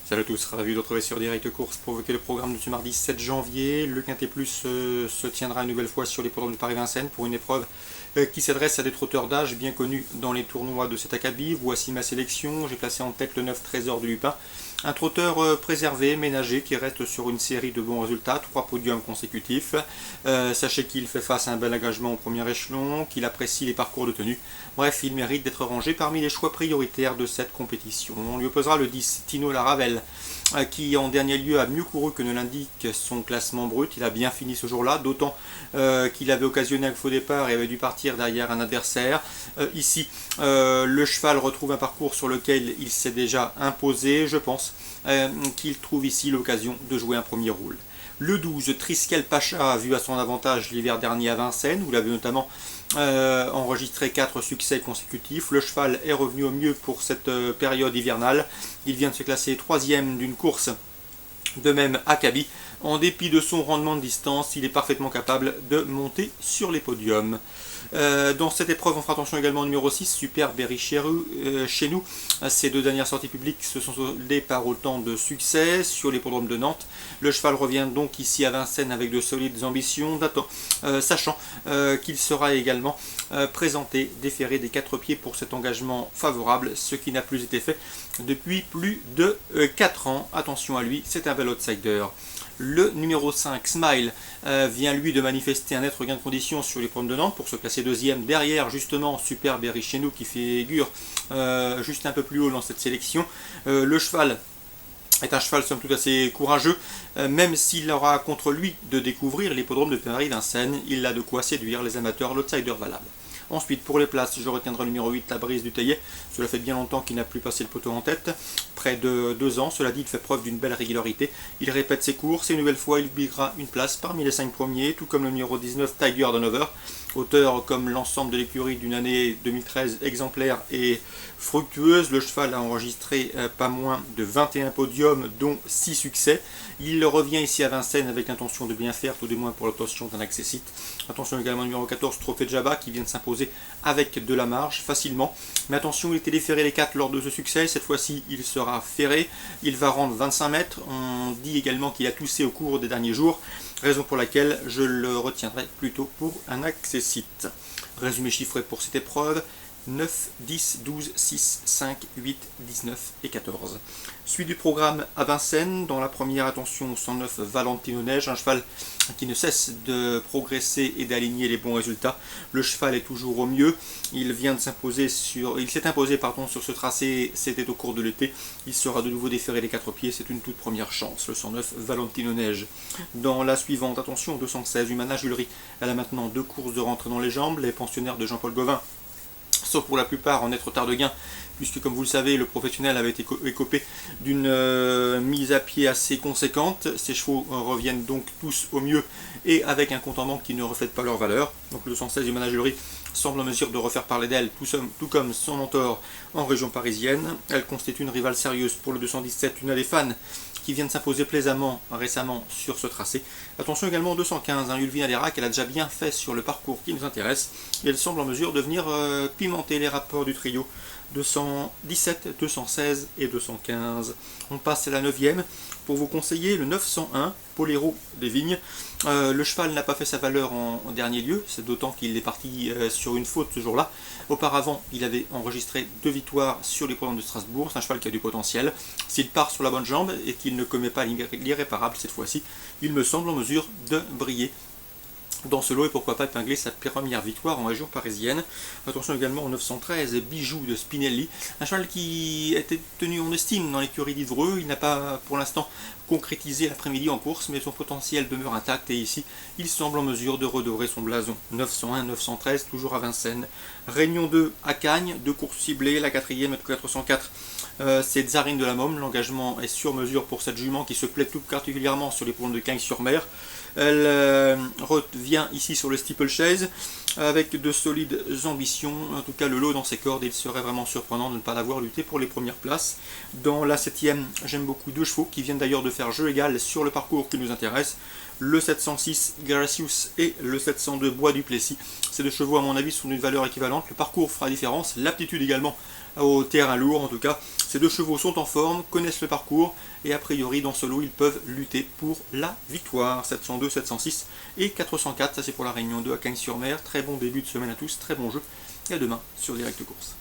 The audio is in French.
Salut à tous, ravi de retrouver sur Direct Course pour évoquer le programme de ce mardi 7 janvier. Le Quintet Plus se tiendra une nouvelle fois sur les programmes de Paris-Vincennes pour une épreuve qui s'adresse à des trotteurs d'âge bien connus dans les tournois de cet acabit. Voici ma sélection, j'ai placé en tête le 9 Trésor du Lupin. Un trotteur préservé, ménagé, qui reste sur une série de bons résultats, 3 podiums consécutifs. Sachez qu'il fait face à un bel engagement au premier échelon, qu'il apprécie les parcours de tenue. Bref, il mérite d'être rangé parmi les choix prioritaires de cette compétition. On lui opposera le 10, Tino Laravel, qui en dernier lieu a mieux couru que ne l'indique son classement brut. Il a bien fini ce jour-là, d'autant qu'il avait occasionné un faux départ et avait dû partir derrière un adversaire. Ici, le cheval retrouve un parcours sur lequel il s'est déjà imposé. Je pense qu'il trouve ici l'occasion de jouer un premier rôle. Le 12, Triskel Pacha a vu à son avantage l'hiver dernier à Vincennes, où il avait notamment enregistré 4 succès consécutifs. Le cheval est revenu au mieux pour cette période hivernale. Il vient de se classer 3e d'une course. De même à Kaby, en dépit de son rendement de distance, il est parfaitement capable de monter sur les podiums. Dans cette épreuve, on fera attention également au numéro 6, Super Berry chez nous. Ces deux dernières sorties publiques se sont soldées par autant de succès sur l'hippodrome de Nantes. Le cheval revient donc ici à Vincennes avec de solides ambitions, sachant qu'il sera également présenté, déféré des 4 pieds pour cet engagement favorable, ce qui n'a plus été fait depuis plus de 4 ans. Attention à lui, c'est un bel outsider. Le numéro 5, Smile, vient lui de manifester un net regain de condition sur les pommes de Nantes pour se placer 2e derrière justement Super Berry chez nous qui figure juste un peu plus haut dans cette sélection. Le cheval est un cheval somme toute assez courageux, même s'il aura contre lui de découvrir l'hippodrome de Paris-Vincennes, il a de quoi séduire les amateurs, l'outsider valable. Ensuite, pour les places, je retiendrai le numéro 8, La Brise du Taillet. Cela fait bien longtemps qu'il n'a plus passé le poteau en tête, près de 2 ans. Cela dit, il fait preuve d'une belle régularité. Il répète ses courses et une nouvelle fois, il biguera une place parmi les 5 premiers, tout comme le numéro 19, Tiger Donover. Auteur comme l'ensemble de l'écurie d'une année 2013 exemplaire et fructueuse, le cheval a enregistré pas moins de 21 podiums, dont 6 succès. Il revient ici à Vincennes avec l'intention de bien faire, tout du moins pour l'obtention d'un accessite. Attention également au numéro 14, Trophée Jabba, qui vient de s'imposer avec de la marge, facilement. Mais attention, il était déféré les 4 lors de ce succès. Cette fois-ci, il sera ferré. Il va rendre 25 mètres. On dit également qu'il a toussé au cours des derniers jours, raison pour laquelle je le retiendrai plutôt pour un accessite. Résumé chiffré pour cette épreuve: 9, 10, 12, 6, 5, 8, 19 et 14. Suite du programme à Vincennes, dans la première, attention au 109 Valentino Neige, un cheval qui ne cesse de progresser et d'aligner les bons résultats. Le cheval est toujours au mieux, il s'est imposé sur ce tracé, c'était au cours de l'été. Il sera de nouveau déféré les 4 pieds, c'est une toute première chance, le 109 Valentino Neige. Dans la suivante, attention au 216 Humana Julery, elle a maintenant 2 courses de rentrée dans les jambes, les pensionnaires de Jean-Paul Gauvin, sauf pour la plupart en être tard de gain, puisque comme vous le savez, le professionnel avait été écopé d'une mise à pied assez conséquente. Ces chevaux reviennent donc tous au mieux et avec un compte en banque qui ne reflète pas leur valeur. Donc le 116 du Managerie semble en mesure de refaire parler d'elle, tout comme son mentor en région parisienne. Elle constitue une rivale sérieuse pour le 217, une des fans qui vient de s'imposer plaisamment récemment sur ce tracé. Attention également au 215, Ulvina Derac, elle a déjà bien fait sur le parcours qui nous intéresse, et elle semble en mesure de venir pimenter les rapports du trio 217, 216 et 215. On passe à la 9e pour vous conseiller le 901, Poléro des Vignes. Le cheval n'a pas fait sa valeur en dernier lieu, c'est d'autant qu'il est parti sur une faute ce jour-là. Auparavant, il avait enregistré 2 victoires sur les programmes de Strasbourg. C'est un cheval qui a du potentiel. S'il part sur la bonne jambe et qu'il ne commet pas l'irréparable cette fois-ci, il me semble en mesure de briller dans ce lot et pourquoi pas épingler sa première victoire en région parisienne. Attention également au 913, Bijou de Spinelli, un cheval qui était tenu en estime dans l'écurie d'Ivreux. Il n'a pas pour l'instant concrétisé l'après-midi en course, mais son potentiel demeure intact et ici il semble en mesure de redorer son blason. 901, 913, toujours à Vincennes. Réunion 2 à Cagnes, 2 courses ciblées, la 4e est 404. C'est Tsarine de la Môme, l'engagement est sur mesure pour cette jument qui se plaît tout particulièrement sur les ponts de Cagnes-sur-Mer. Elle revient ici sur le steeplechase avec de solides ambitions. En tout cas, le lot dans ses cordes, il serait vraiment surprenant de ne pas l'avoir lutté pour les premières places. Dans la 7e, j'aime beaucoup 2 chevaux qui viennent d'ailleurs de faire jeu égal sur le parcours qui nous intéresse. Le 706 Gracius et le 702 Bois du Plessis. Ces 2 chevaux, à mon avis, sont d'une valeur équivalente. Le parcours fera différence, l'aptitude également au terrain lourd en tout cas. Ces deux chevaux sont en forme, connaissent le parcours et a priori dans ce lot ils peuvent lutter pour la victoire. 702, 706 et 404, ça c'est pour la réunion 2 à Cagnes-sur-Mer. Très bon début de semaine à tous, très bon jeu et à demain sur Direct Course.